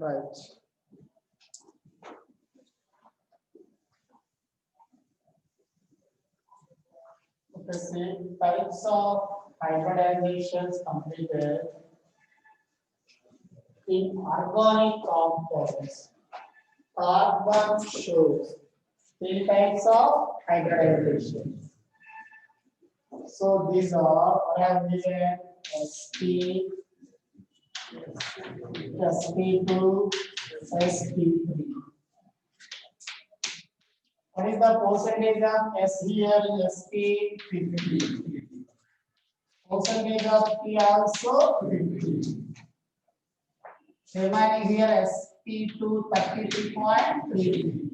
Right. Okay, see types of hybridizations completed in organic compounds. Carbon shows three types of hybridization. So these are what have given SP, SP2, SP3. What is the percentage of S here in SP50? Percentage of P also 50. Remaining here SP2 33.33.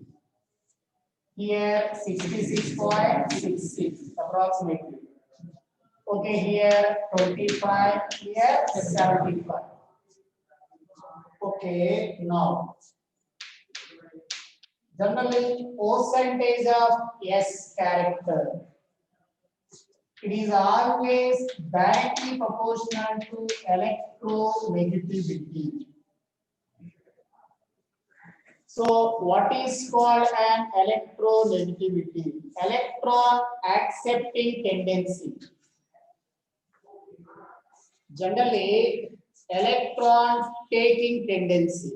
Here 66.66 approximately. Okay, here 25, here 75. Okay, now generally percentage of S character, it is always directly proportional to electronegativity. So what is called an electronegativity? Electron accepting tendency. Generally, electron taking tendency.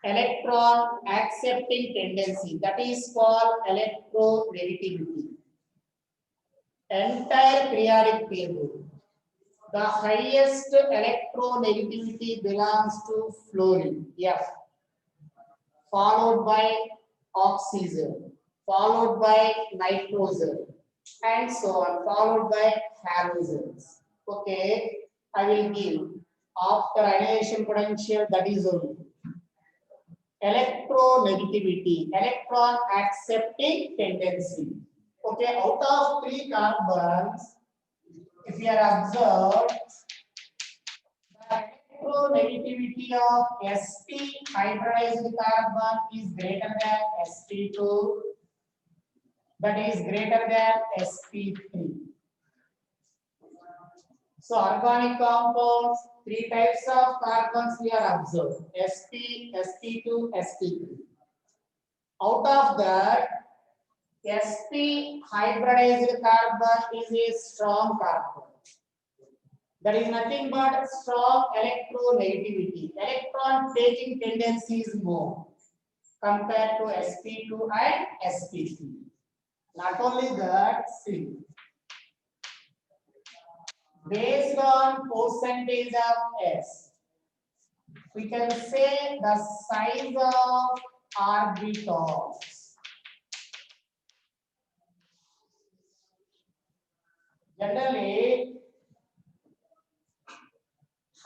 Electron accepting tendency, that is called electronegativity. Entire periodic table, the highest electronegativity belongs to fluorine, F, followed by oxygen, followed by nitrogen, and so on, followed by halogens. Okay, I will give after ionization potential, that is only electronegativity, electron accepting tendency. Okay, out of 3 carbons, if you are observed, the electronegativity of sp hybridized carbon is greater than sp2, that is greater than sp3. So organic compounds, 3 types of carbons we are observed, sp, sp2, sp3. Out of that, sp hybridized carbon is a strong carbon. That is nothing but strong electronegativity. Electron taking tendency is more compared to sp2 and sp3. Not only that, see, based on percentage of S, we can say the size of orbitals. Generally,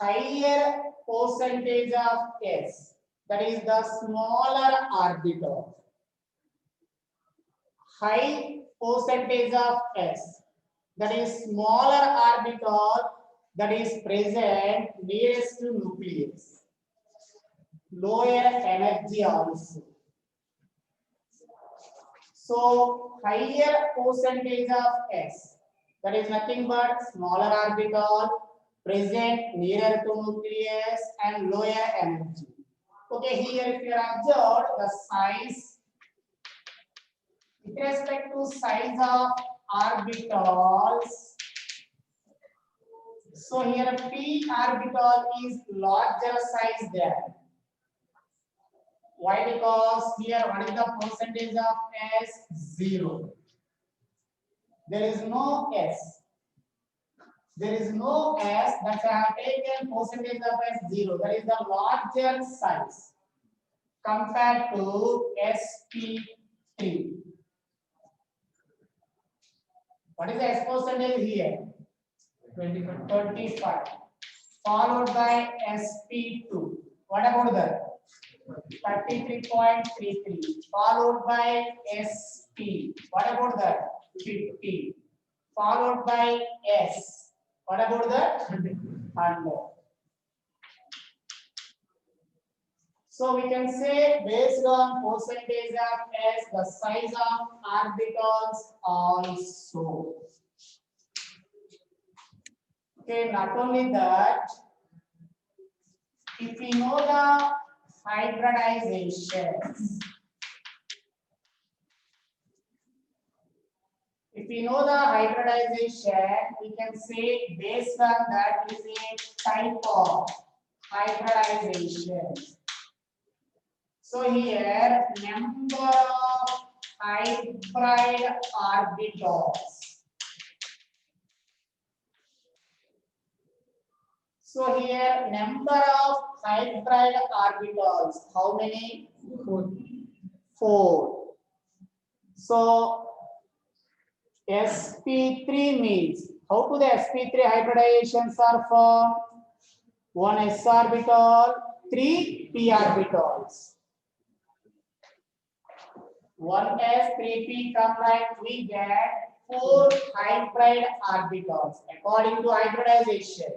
higher percentage of S, that is the smaller orbital. High percentage of S, that is smaller orbital, that is present nearest to nucleus. Lower energy also. So higher percentage of S, that is nothing but smaller orbital, present nearer to nucleus and lower energy. Okay, here if you observe the size with respect to size of orbitals, so here p orbital is larger size there. Why? Because here what is the percentage of S? 0. There is no S. There is no S, that I have taken percentage of S 0. That is the larger size compared to sp3. What is the S percentage here? 25. Followed by sp2. What about that? 33.33. Followed by sp. What about that? 50. Followed by S. What about that? 100. So we can say based on percentage of S, the size of orbitals also. Okay, not only that, if we know the hybridizations, if we know the hybridization, we can say based on that is a type of hybridization. So here number of hybrid orbitals. So here number of hybrid orbitals. How many? 4. So sp3 means how do the sp3 hybridizations are formed? 1 s orbital, 3 p orbitals. 1s, 3p combined, we get 4 hybrid orbitals according to hybridization.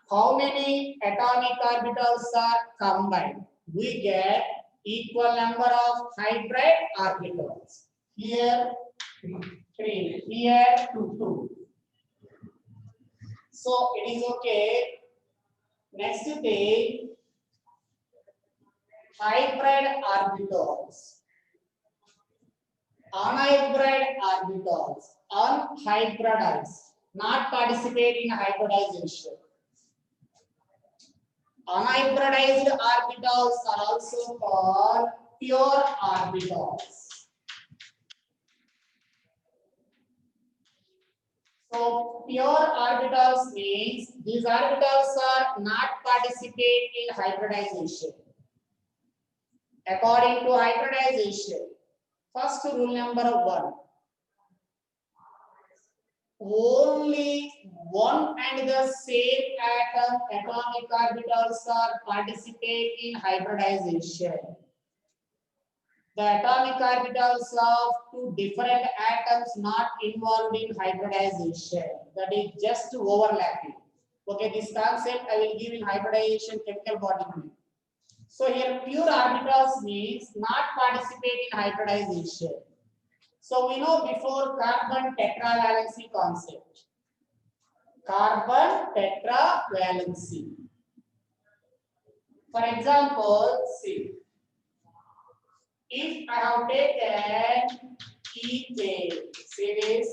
How many atomic orbitals are combined? We get equal number of hybrid orbitals. Here 3, here 2. So it is okay. Next thing, hybrid orbitals. Anhybrid orbitals, unhybridized, not participate in hybridization. Unhybridized orbitals are also called pure orbitals. So pure orbitals means these orbitals are not participate in hybridization. According to hybridization, first rule number 1. Only one and the same atomic orbitals are participate in hybridization. The atomic orbitals of 2 different atoms not involved in hybridization. That is just overlapping. Okay, this concept I will give in hybridization chemical bonding. So here pure orbitals means not participate in hybridization. So we know before carbon tetravalency concept. Carbon tetravalency. For example, see, if I have taken ethane, see this,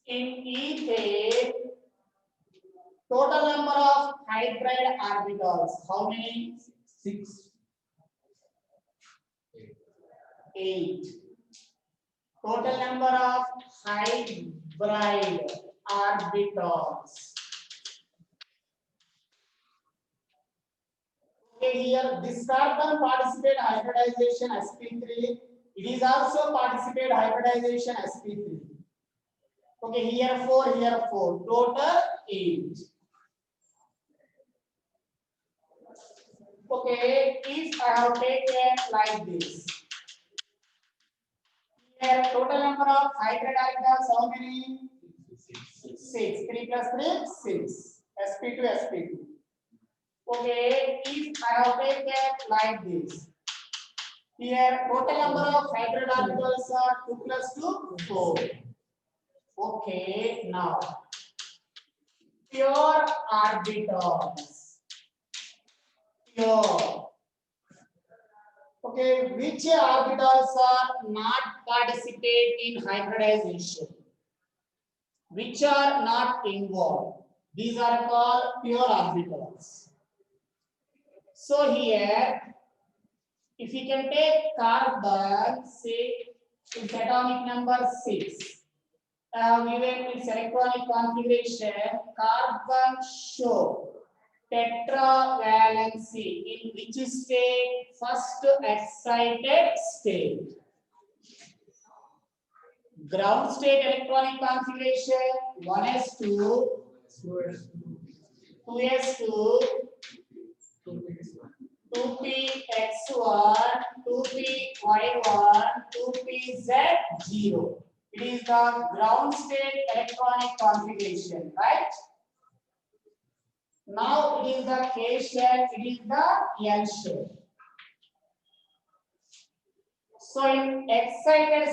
in ethane, total number of hybrid orbitals, how many? 6. 8. Total number of hybrid orbitals. Okay, here this carbon participate hybridization sp3. It is also participate hybridization sp3. Okay, here 4, here 4. Total 8. Okay, if I have taken like this. Here total number of hybrid orbitals how many? 6. 3 plus 3, 6. sp2, sp2. Okay, if I have taken like this. Here total number of hybrid orbitals are 2 plus 2, 4. Okay, now pure orbitals. Pure. Okay, which orbitals are not participate in hybridization? Which are not involved? These are called pure orbitals. So here, if you can take carbon, say its atomic number 6. Given its electronic configuration, carbon show tetravalency in which state? First excited state. Ground state electronic configuration 1s2, 2s2, 2px1, 2py1, 2pz0. It is the ground state electronic configuration, right? Now it is the K shape, it is the L shape. So in excited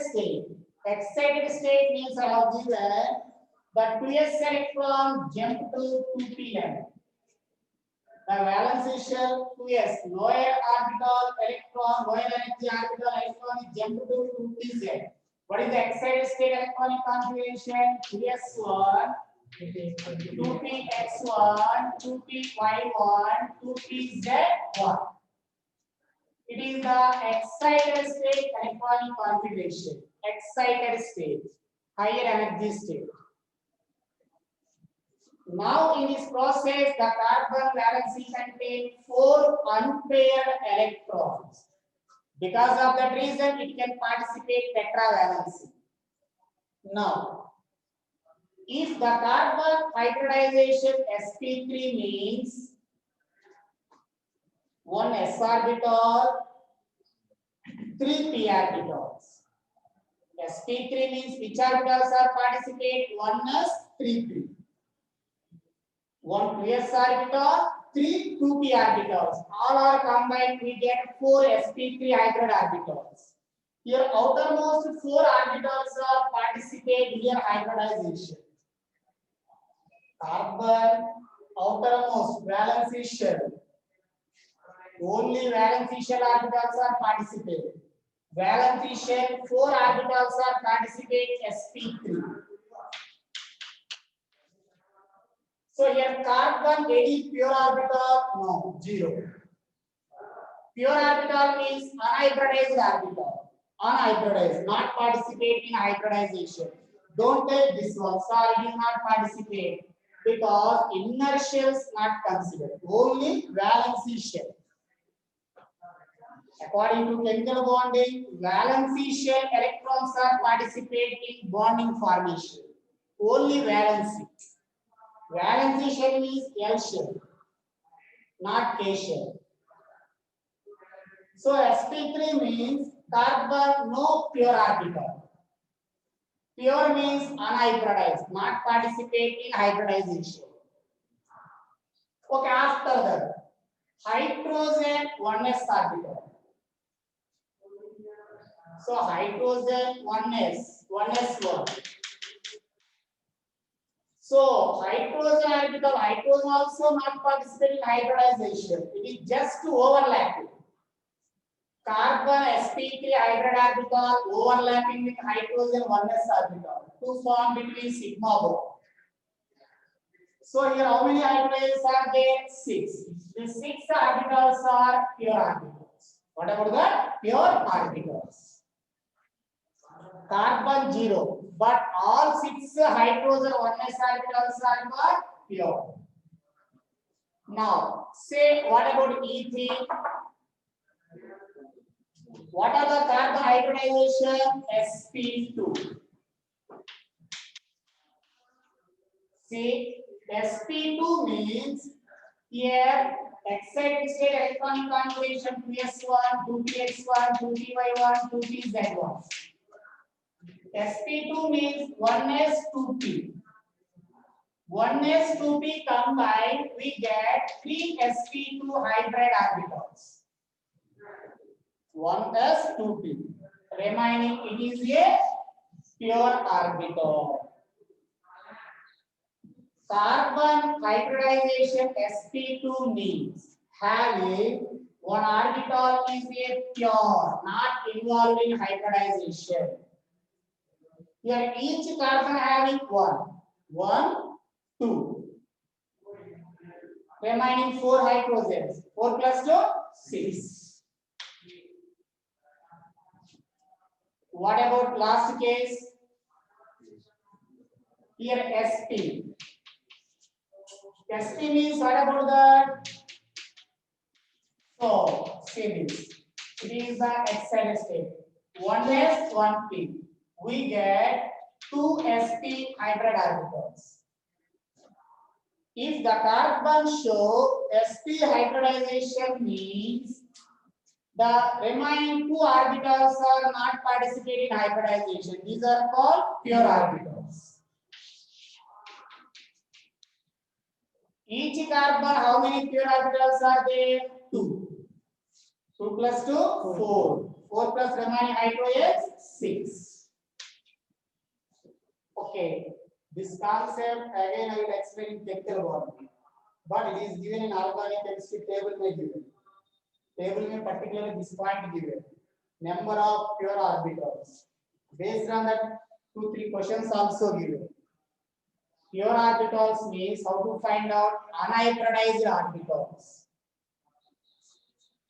state means I have given the 2s electron jump to 2p level. The valency shell 2s lower orbital electron, lower energy orbital electron is jump to 2pz. What is the excited state electronic configuration? 2s1, 2px1, 2py1, 2pz1. It is the excited state electronic configuration. Excited state, higher energy state. Now in this process, the carbon valency contains 4 unpaired electrons. Because of that reason, it can participate tetravalency. Now, if the carbon hybridization sp3 means 1 s orbital, 3 p orbitals. sp3 means which orbitals are participate? 1s, 3p. 1 2s orbital, 3 2p orbitals. All are combined, we get 4 sp3 hybrid orbitals. Here outermost 4 orbitals are participate here hybridization. Carbon outermost valency shell. Only valency shell orbitals are participate. Valency shell 4 orbitals are participate sp3. So here carbon any pure orbital? No, 0. Pure orbital means unhybridized orbital. Unhybridized, not participate in hybridization. Don't take this one. Sorry, it is not participate because inner shells not considered. Only valency shell. According to chemical bonding, valency shell electrons are participate in bonding formation. Only valency. Valency shell is L shell, not K shell. So sp3 means carbon no pure orbital. Pure means unhybridized, not participate in hybridization. Okay, after that, hydrogen 1s orbital. So hydrogen 1s1. So hydrogen orbital, hydrogen also not participate in hybridization. It is just to overlapping. Carbon sp3 hybrid orbital overlapping with hydrogen 1s orbital to form between sigma bond. So here how many hybridizers are there? 6. The 6 orbitals are pure orbitals. What about the pure orbitals? Carbon 0, but all 6 hydrogen 1s orbitals are pure. Now, say what about ethene? What are the carbon hybridization? sp2. See, sp2 means here excited state electronic configuration 2s1, 2px1, 2py1, 2pz1. sp2 means 1s, 2p. 1s, 2p combined, we get 3 sp2 hybrid orbitals. 1s, 2p. Remaining, it is a pure orbital. Carbon hybridization sp2 means having one orbital is a pure, not involved in hybridization. Here each carbon having 1, 2. Remaining 4 hydrogens. 4 plus 2, 6. What about last case? Here sp. sp means what about that? So see this. It is the excited state. 1s, 1p. We get 2 sp hybrid orbitals. If the carbon show sp hybridization means the remaining 2 orbitals are not participating in hybridization. These are called pure orbitals. Each carbon, how many pure orbitals are there? 2. 2 plus 2, 4. 4 plus remaining hydrogens, 6. Okay. This concept again I will explain in chemical bonding, but it is given in organic chemistry table में given. Table में particularly this point given. Number of pure orbitals. Based on that, 2-3 questions also given. Pure orbitals means how to find out unhybridized orbitals.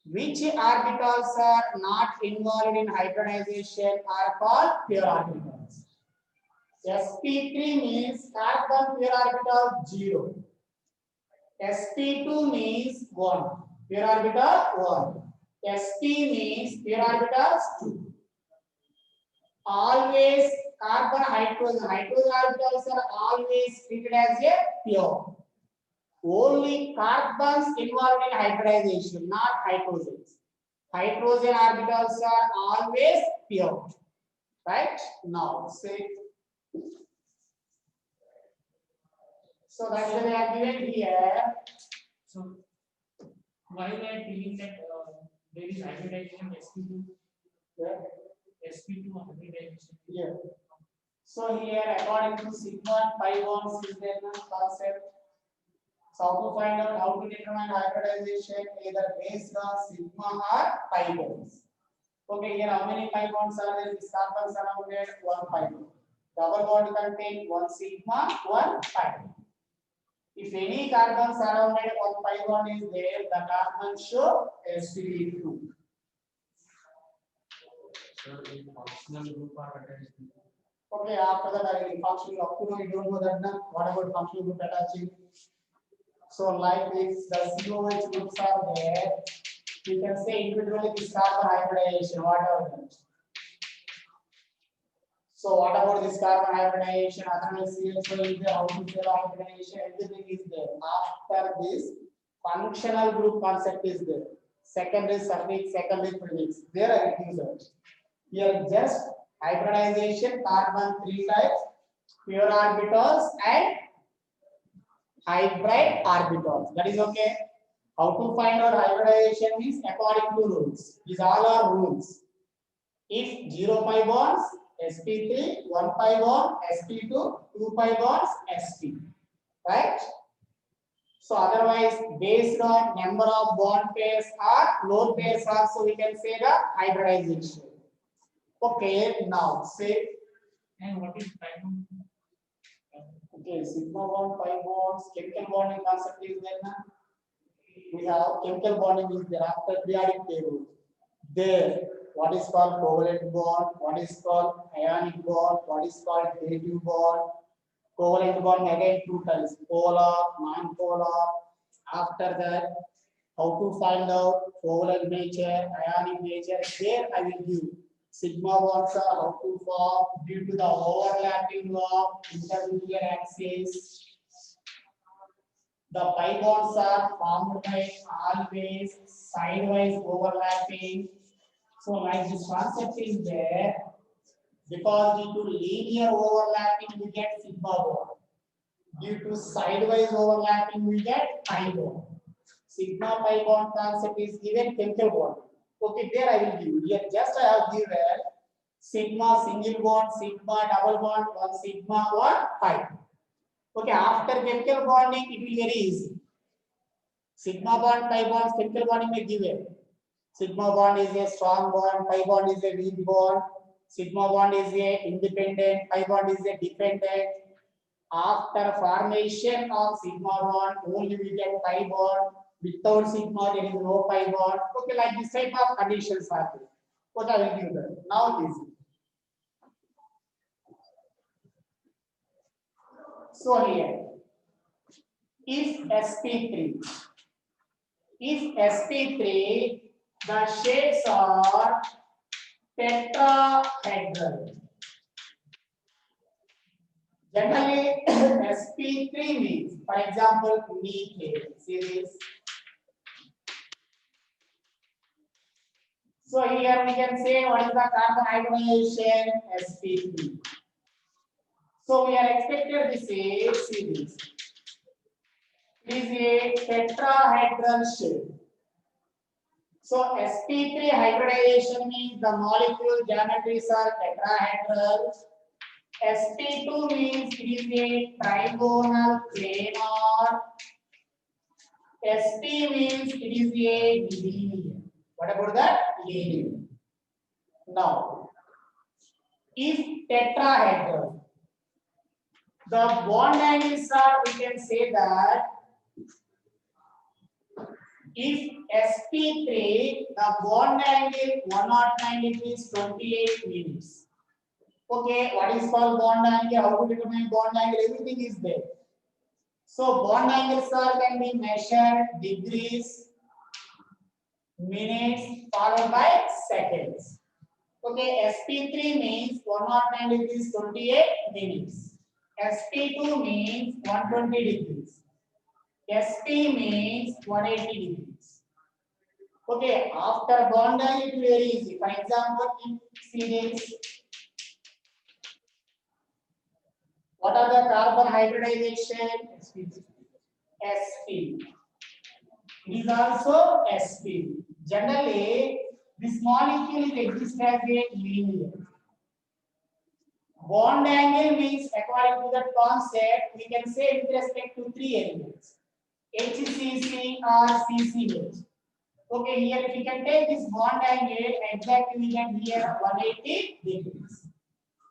Which orbitals are not involved in hybridization are called pure orbitals. sp3 means carbon pure orbital 0. sp2 means 1. Pure orbital 1. sp means pure orbitals 2. Always carbon hydrogen orbitals are always treated as a pure. Only carbons involved in hybridization, not hydrogens. Hydrogen orbitals are always pure. Right? Now, say. So that's why they are given here. So, why we are telling that there is hybridization sp2? Yeah. sp2 hybridization. Yeah. So here, according to sigma pi bonds is there no concept. So how to find out how to determine hybridization either based on sigma or pi bonds. Okay, here how many pi bonds are there? This carbon surrounded 1 pi bond. Double bond contain 1 sigma, 1 pi. If any carbon surrounded 1 pi bond is there, the carbon show sp2. So, in functional group are attached. Okay, after that I will functional up to now you don't know that now. What about functional group attaching? So like if the COH groups are there, we can say individually this carbon hybridization, whatever that. So what about this carbon hybridization? Otherwise CHO is there, how to say the hybridization, everything is there. After this, functional group concept is there. Secondary suffix, secondary prefix. There I will use it. Here just hybridization, carbon 3 types, pure orbitals and hybrid orbitals. That is okay. How to find out hybridization means according to rules. These all are rules. If 0 pi bonds, sp3, 1 pi bond, sp2, 2 pi bonds, sp. Right? So otherwise, based on number of bond pairs or lone pairs also we can say the hybridization. Okay, now say. And what is pi bond? Okay, sigma bond, pi bonds, chemical bonding concept is there now. We have chemical bonding is there after periodic table. There, what is called covalent bond, what is called ionic bond, what is called dative bond. Covalent bond again 2 types, polar, non-polar. After that, how to find out covalent nature, ionic nature. There I will give. Sigma bonds are how to form due to the overlapping of internuclear axis. The pi bonds are formed by always sidewise overlapping. So like this concept is there, because due to linear overlapping we get sigma bond. Due to sidewise overlapping we get pi bond. Sigma pi bond concept is given chemical bond. Okay, there I will give. Here just I have given sigma single bond, sigma double bond, 1 sigma, 1 pi. Okay, after chemical bonding it will be very easy. Sigma bond, pi bonds, chemical bonding may given. Sigma bond is a strong bond, pi bond is a weak bond. Sigma bond is a independent, pi bond is a dependent. After formation of sigma bond, only we get pi bond. Without sigma, there is no pi bond. Okay, like this type of conditions are there. What I will give that. Now easy. So here, if sp3, the shades are tetrahedral. Generally, sp3 means, for example, methane. See this. So here we can say what is the carbon hybridization? sp3. So we are expected this is, see this. It is a tetrahedral shape. So sp3 hybridization means the molecule geometries are tetrahedral. sp2 means it is a trigonal planar. Sp means it is a linear. What about that? Linear. Now, if tetrahedron, the bond angles are, we can say that if sp3, the bond angle 109 degrees 28 minutes. Okay, what is called bond angle? How to determine bond angle? Everything is there. So bond angles are can be measured degrees, minutes, followed by seconds. Okay, sp3 means 109 degrees 28 minutes. sp2 means 120 degrees. sp means 180 degrees. Okay, after bond angle it will be very easy. For example, in series, what are the carbon hybridization? sp. It is also sp. Generally, this molecule exists as a linear. Bond angle means, according to that concept, we can say with respect to three elements, HCC or CCH. Okay, here if we can take this bond angle, exactly we get here 180 degrees.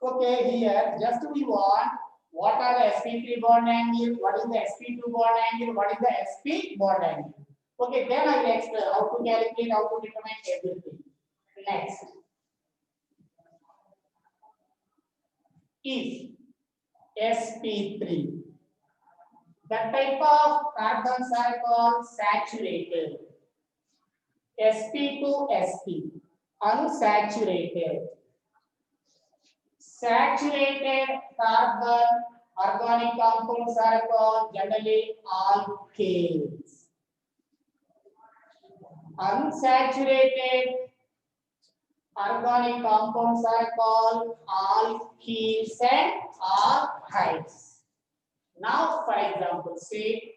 Okay, here just we want what are the sp3 bond angle, what is the sp2 bond angle, what is the sp bond angle. Okay, then I will explain how to calculate, how to determine everything. Next, if sp3, that type of carbons are called saturated. sp2 sp, unsaturated. Saturated carbon organic compounds are called generally alkanes. Unsaturated organic compounds are called alkenes and alkynes. Now, for example, say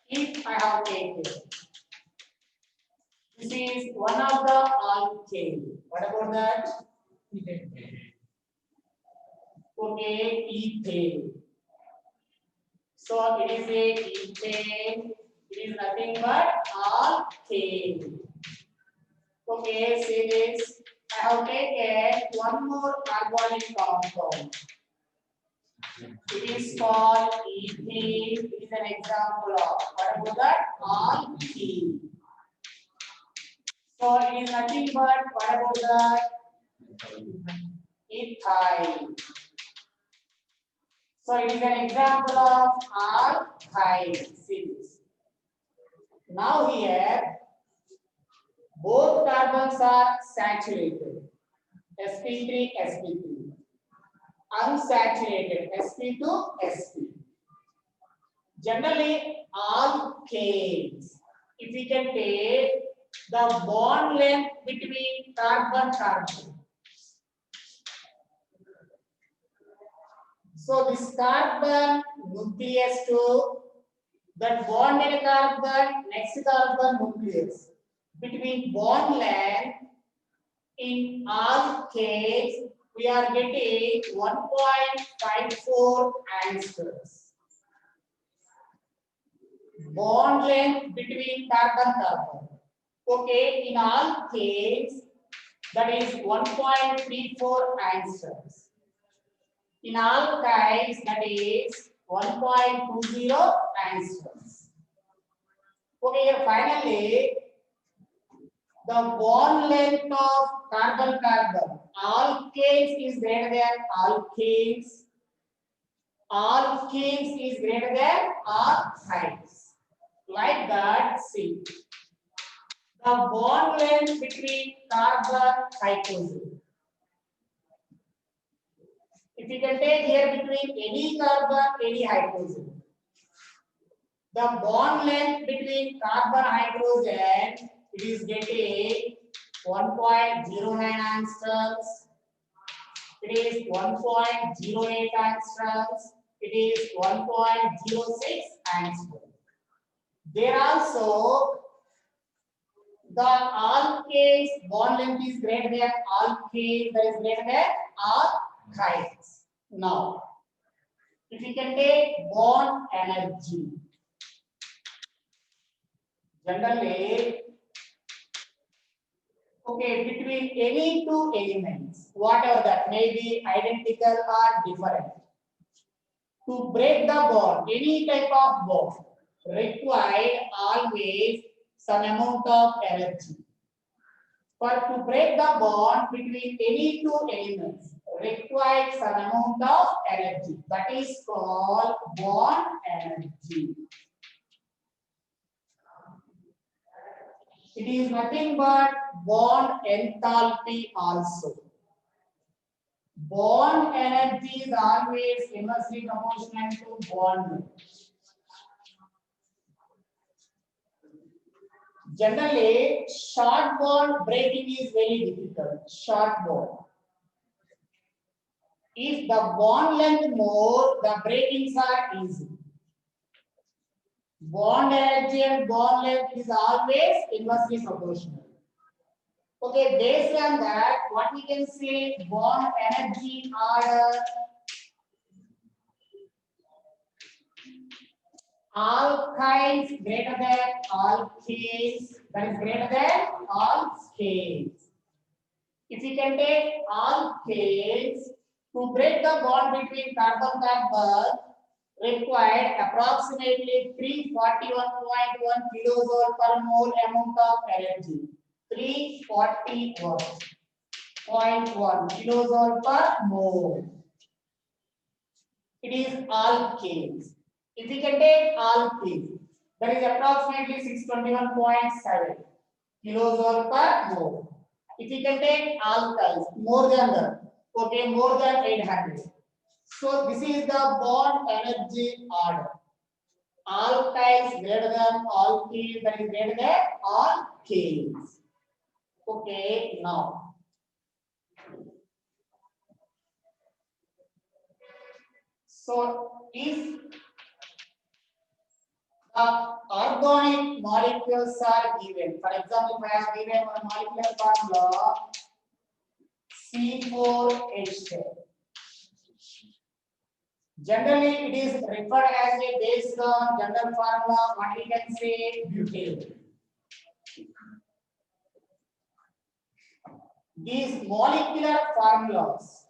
if I have taken this is one of the alkane. What about that? Okay, ethane. So it is a ethane. It is nothing but alkane. Okay, say this. I have taken one more organic compound. It is called ethene. It is an example of what about that? Alkene. So it is nothing but what about that? Ethyl. So it is an example of alkyl series. Now here both carbons are saturated. sp3, sp3. Unsaturated sp2, sp. Generally alkanes. If we can take the bond length between carbon. So this carbon nucleus to that bonded carbon, next carbon nucleus. Between bond length in alkanes, we are getting 1.54 angstroms. Bond length between carbon. Okay, in alkanes, that is 1.34 angstroms. In alkynes, that is 1.20 angstroms. Okay, here finally, the bond length of carbon. Alkanes is greater than alkanes. Alkenes is greater than alkynes. Like that, see. The bond length between carbon hydrogen. If you can take here between any carbon, any hydrogen. The bond length between carbon hydrogen, it is getting 1.09 angstroms. It is 1.08 angstroms. It is 1.06 angstroms. There also the alkanes bond length is greater than alkane, that is greater than alkynes. Now, if you can take bond energy, generally, okay, between any two elements, whatever that may be identical or different, to break the bond, any type of bond, required always some amount of energy. But to break the bond between any two elements, requires some amount of energy. That is called bond energy. It is nothing but bond enthalpy also. Bond energy is always inversely proportional to bond length. Generally, short bond breaking is very difficult. Short bond. If the bond length more, the breakings are easy. Bond energy and bond length is always inversely proportional. Okay, based on that, what we can say, bond energy order, alkynes greater than alkanes, that is greater than alkanes. If you can take alkanes, to break the bond between carbon-carbon, required approximately 341.1 kilojoule per mole amount of energy. 341.1 kilojoule per mole. It is alkanes. If you can take alkanes, that is approximately 621.7 kilojoule per mole. If you can take alkynes, more than that, okay, more than 800. So this is the bond energy order. Alkynes greater than alkenes, that is greater than alkanes. Okay, now. So if the organic molecules are given, for example, if I have given one molecular formula C4H10. Generally, it is referred as a based on general formula, what we can say, butane. These molecular formulas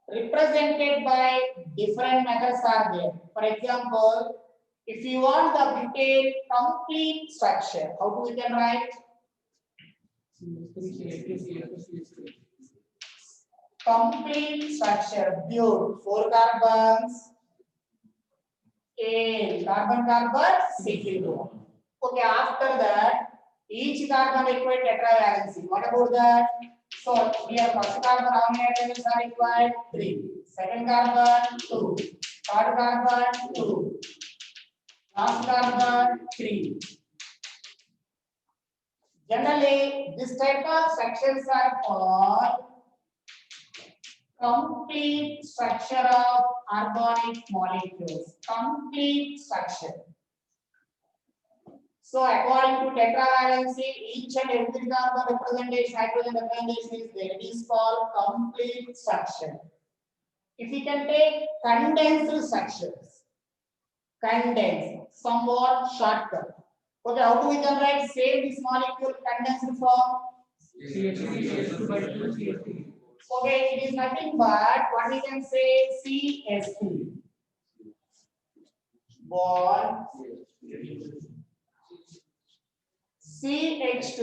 represented by different methods are there. For example, if you want the butane complete structure, how do we can write? Complete structure, but 4 carbons, a carbon-carbon single. Okay, after that, each carbon required tetravalency. What about that? So here first carbon how many atoms are required? 3. Second carbon 2. Third carbon 2. Last carbon 3. Generally, this type of structures are called complete structure of organic molecules. Complete structure. So according to tetravalency, each and every carbon representation, hydrogen representation is there. It is called complete structure. If we can take condensed structures, condensed, somewhat shortcut. Okay, how do we can write save this molecule condensed form? Okay, it is nothing but what we can say CH2. Bond CH2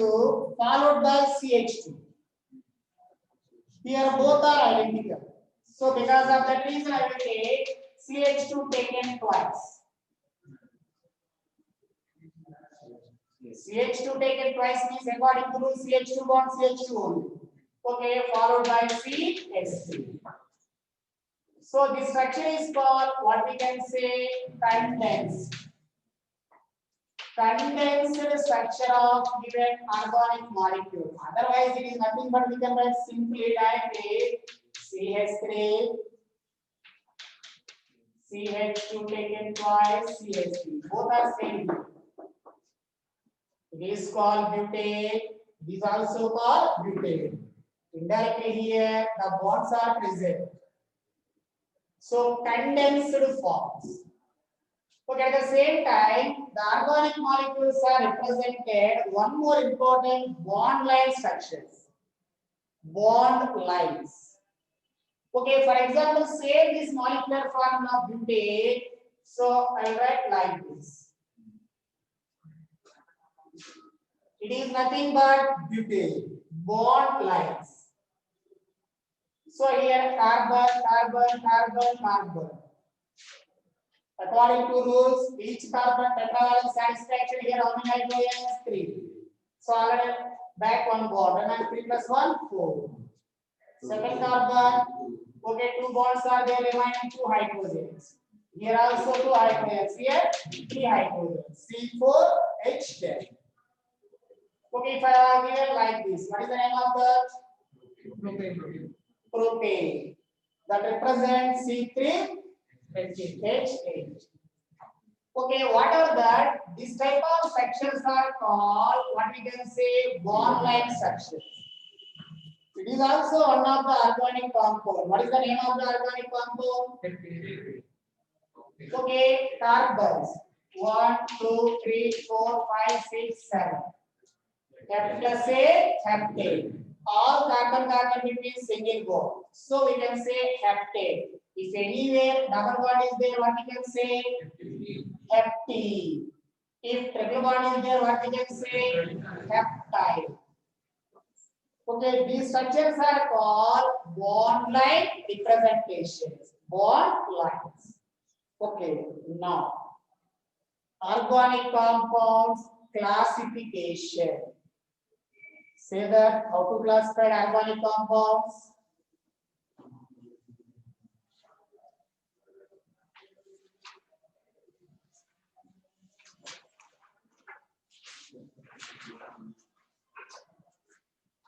followed by CH2. Here both are identical. So because of that reason, I will take CH2 taken twice. CH2 taken twice means according to rule CH2 bond CH2 only. Okay, followed by CH3. So this structure is called what we can say condensed. Condensed structure of given organic molecule. Otherwise, it is nothing but we can write simply like a CH3, CH2 taken twice, CH3. Both are same. It is called butane. It is also called butane. Indirectly here, the bonds are present. So condensed forms. Okay, at the same time, the organic molecules are represented one more important bond line structures. Bond lines. Okay, for example, say this molecular formula of butane. So I'll write like this. It is nothing but butane. Bond lines. So here carbon, carbon, carbon, carbon. According to rules, each carbon tetravalent satisfaction here how many hydrogens? 3. So already back one bond and 3 plus 1, 4. Second carbon, okay, 2 bonds are there, remaining 2 hydrogens. Here also 2 hydrogens, here 3 hydrogens. C4H10. Okay, if I have here like this, what is the name of the propane? That represents C3H8. Okay, what are that? This type of sections are called what we can say bond line sections. It is also one of the organic compound. What is the name of the organic compound? Okay, carbons. 1, 2, 3, 4, 5, 6, 7. Capital A, heptane. All carbon between single bond. So we can say heptane. If anywhere double bond is there, what we can say? Heptene. If triple bond is there, what we can say? Heptide. Okay, these structures are called bond line representations. Bond lines. Okay, now organic compounds classification. Say that how to classify organic compounds.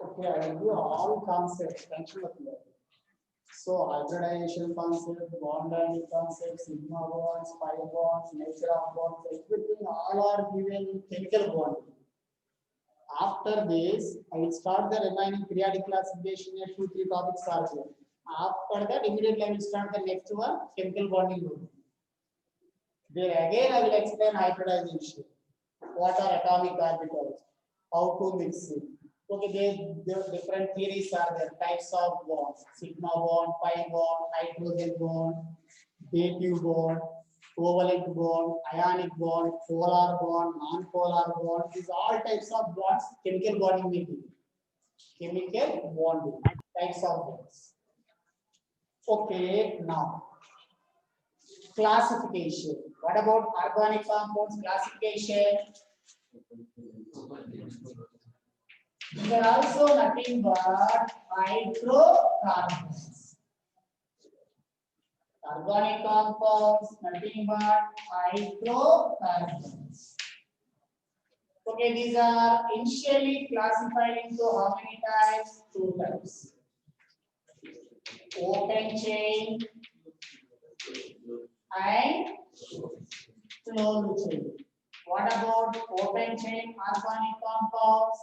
Okay, I will give all concepts. So hybridization concept, bond dynamic concept, sigma bonds, pi bonds, nature of bonds, everything all are given in chemical bonding. After this, I will start the remaining periodic classification. 2-3 topics are there. After that, immediately I will start the next one, chemical bonding. There again I will explain hybridization. What are atomic orbitals? How to mix it? Okay, there different theories are there. Types of bonds: sigma bond, pi bond, hydrogen bond, dative bond, covalent bond, ionic bond, polar bond, non-polar bond. These are all types of bonds. Chemical bonding meeting. Chemical bonding types of bonds. Okay, now classification. What about organic compounds classification? These are also nothing but hydrocarbons. Organic compounds, nothing but hydrocarbons. Okay, these are initially classified into how many types? 2 types. Open chain and closed chain. What about open chain organic compounds?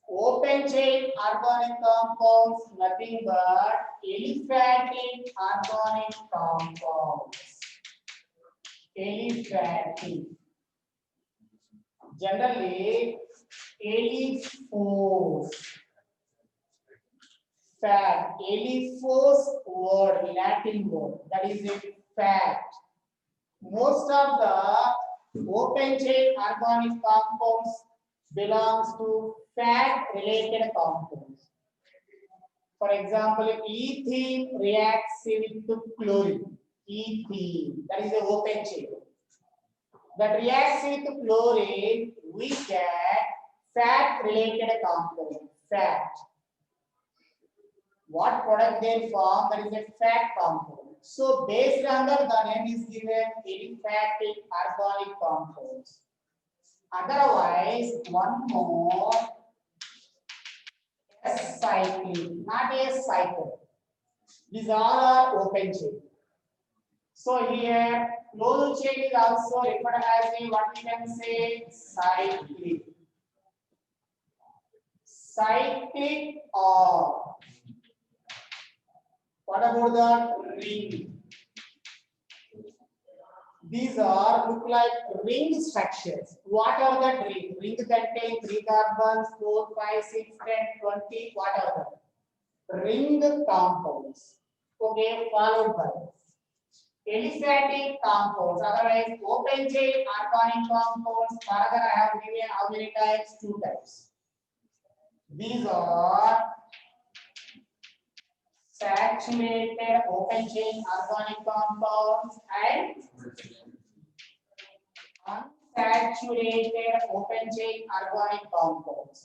Open chain organic compounds, nothing but aliphatic organic compounds. Aliphatic. Generally, alifos. Fat. Alifos word, Latin word. That is a fat. Most of the open chain organic compounds belongs to fat related compounds. For example, ethene reacts with chlorine. Ethene, that is an open chain. That reacts with chlorine, we get fat related compound. Fat. What product they form? That is a fat compound. So based on that, the name is given aliphatic organic compounds. Otherwise, one more S-cyclic, not S-cycle. These all are open chain. So here, closed chain is also referred as a what we can say cyclic. Cyclic or What about the ring? These are look like ring structures. What are the ring? Ring contain 3 carbons, 4, 5, 6, 10, 20. What are the ring compounds? Okay, followed by aliphatic compounds. Otherwise, open chain organic compounds. Further, I have given how many types? 2 types. These are saturated open chain organic compounds and unsaturated open chain organic compounds.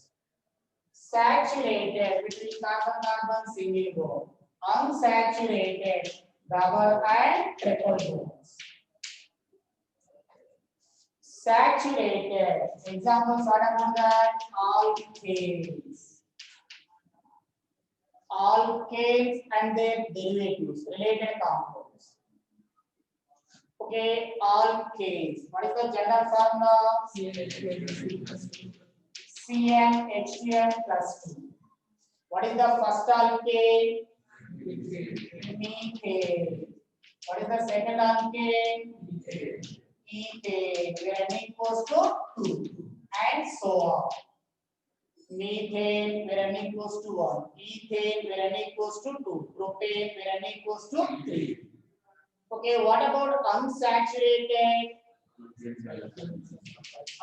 Saturated between carbon single bond. Unsaturated double and triple bonds. Saturated examples are among that alkanes. Alkanes and their derivatives, related compounds. Okay, alkanes. What is the general formula? CnH2n plus 2. What is the first alkane? Methane. What is the second alkane? Ethane. Where n equals to 2. And so on. Methane where n equals to 1, ethane where n equals to 2, propane where n equals to 3. Okay, what about unsaturated?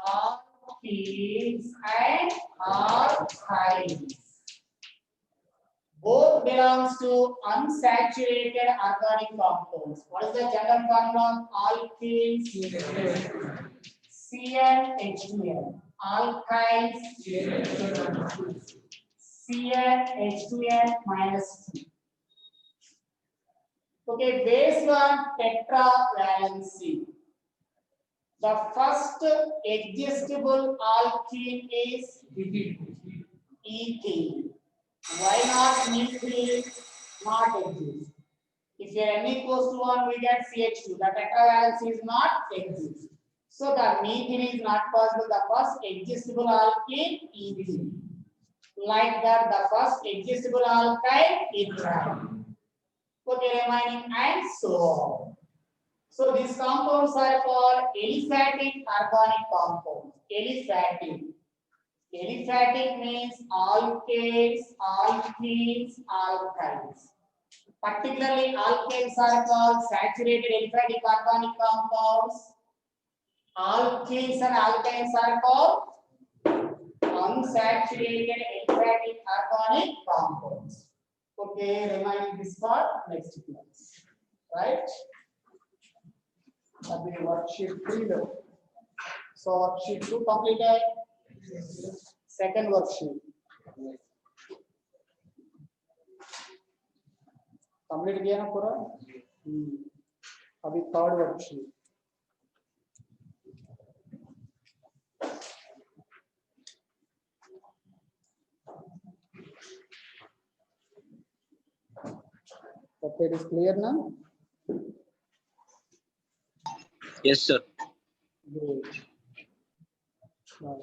Alkenes and alkynes. Both belongs to unsaturated organic compounds. What is the general formula of alkenes? CnH2n. Alkynes CnH2n minus 2. Okay, based on tetravalency, the first existable alkene is ethene. Why not methane? Not exist. If n equals to 1, we get CH2. The tetravalency is not exist. So the methane is not possible. The first existable alkene ethene. Like that, the first existable alkyne ethene. Okay, remaining and so on. So these compounds are called aliphatic organic compounds. Aliphatic. Aliphatic means alkanes, alkenes, alkynes. Particularly, alkanes are called saturated aliphatic organic compounds. Alkenes and alkynes are called unsaturated aliphatic organic compounds. Okay, reminding this part next class. Right? That will be worksheet 3 now. So worksheet 2 completed. Second worksheet. Complete किया ना पूरा? अभी third worksheet. Okay, it is clear now? Yes, sir. Great. Now,